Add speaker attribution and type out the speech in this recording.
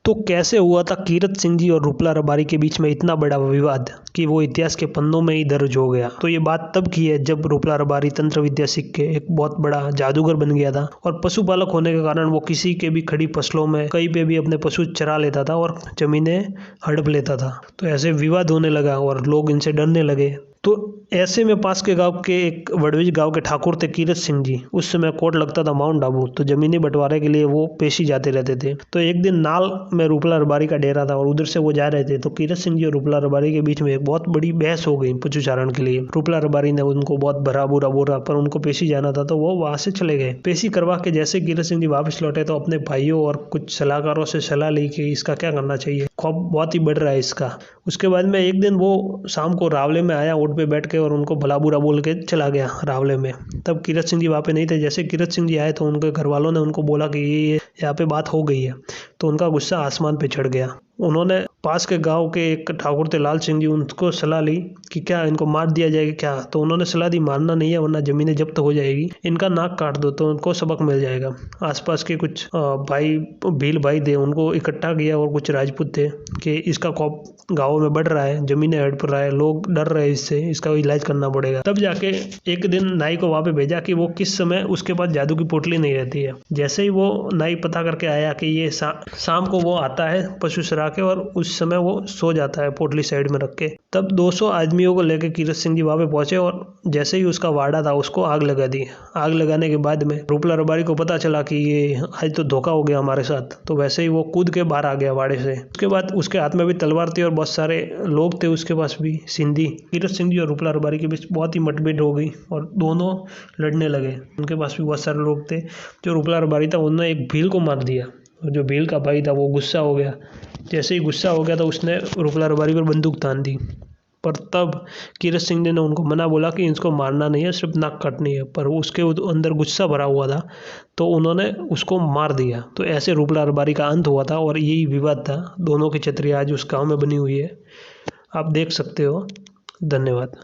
Speaker 1: तो कैसे हुआ था कीरत सिंह जी और रूपला रबारी के बीच में इतना बड़ा विवाद कि वो इतिहास के पन्नों में ही दर्ज हो गया। तो ये बात तब की है जब रूपला रबारी तंत्र विद्या सीख के एक बहुत बड़ा जादूगर बन गया था और पशुपालक होने के कारण वो किसी के भी खड़ी फसलों में कहीं पे भी अपने पशु चरा लेता था और जमीनें हड़प लेता था। तो ऐसे विवाद होने लगा और लोग इनसे डरने लगे। तो ऐसे में पास के गांव के एक वड़विज गांव के ठाकुर थे कीरत सिंह जी। उस समय कोर्ट लगता था माउंट आबू, तो जमीनी बंटवारे के लिए वो पेशी जाते रहते थे। तो एक दिन नाल में रूपला रबारी का डेरा था और उधर से वो जा रहे थे, तो कीरत सिंह जी और रूपला रबारी के बीच में एक बहुत बड़ी बहस हो गई पशुचारण के लिए। रूपला रबारी ने उनको बहुत भरा बुरा बोला, पर उनको पेशी जाना था तो वो वहां से चले गए। पेशी करवा के जैसे कीरत सिंह जी वापस लौटे तो अपने भाइयों और कुछ सलाहकारों से सलाह ली कि इसका क्या करना चाहिए, खौफ बहुत ही बढ़ रहा है इसका। उसके बाद में एक दिन वो शाम को रावले में आया ऊँट पे बैठ के और उनको भला बुरा बोल के चला गया रावले में। तब कीरत सिंह जी वहाँ पे नहीं थे। जैसे कीरत सिंह जी आए तो उनके घर वालों ने उनको बोला कि ये यहाँ पे बात हो गई है। तो उनका गुस्सा आसमान पे चढ़ गया। उन्होंने पास के गांव के एक ठाकुर थे लाल सिंह जी, उनको सलाह ली कि क्या इनको मार दिया जाएगा क्या। तो उन्होंने सलाह दी मारना नहीं है वरना जमीनें जब्त हो जाएगी, इनका नाक काट दो तो उनको सबक मिल जाएगा। आसपास के कुछ भाई भील भाई थे, उनको इकट्ठा किया और कुछ राजपूत थे कि इसका खौफ गाँव में बढ़ रहा है, जमीनें हड़प रहा है, लोग डर रहे हैं इससे, इसका इलाज करना पड़ेगा। तब जाके एक दिन नाई को वहाँ पे भेजा कि वो किस समय उसके पास जादू की पोटली नहीं रहती है। जैसे ही वो नाई पता करके आया कि ये शाम को वो आता है पशु चरा के और उस समय वो सो जाता है पोटली साइड में रख के। तब 200 आदमियों को लेकर कीरत सिंह जी वहाँ पे पहुंचे और जैसे ही उसका वाड़ा था उसको आग लगा दी। आग लगाने के बाद में रूपला रबारी को पता चला कि ये आज तो धोखा हो गया हमारे साथ, तो वैसे ही वो कूद के बाहर आ गया वाड़े से। उसके बाद उसके हाथ में भी तलवार थी और बहुत सारे लोग थे उसके पास भी सिंधी। कीरत सिंह जी और रूपला रबारी के बीच बहुत ही मतभेद हो गई और दोनों लड़ने लगे। उनके पास भी बहुत सारे लोग थे। जो रूपला रबारी था उन्होंने एक भील को मार दिया और जो भील का भाई था वो गुस्सा हो गया। जैसे ही गुस्सा हो गया तो उसने रूपला रबारी पर बंदूक तान दी। पर तब कीरत सिंह जी ने उनको मना बोला कि इसको मारना नहीं है, सिर्फ नाक काटनी है। पर उसके अंदर गुस्सा भरा हुआ था तो उन्होंने उसको मार दिया। तो ऐसे रूपला रबारी का अंत हुआ था और यही विवाद था। दोनों की छतरी आज उस गाँव में बनी हुई है, आप देख सकते हो। धन्यवाद।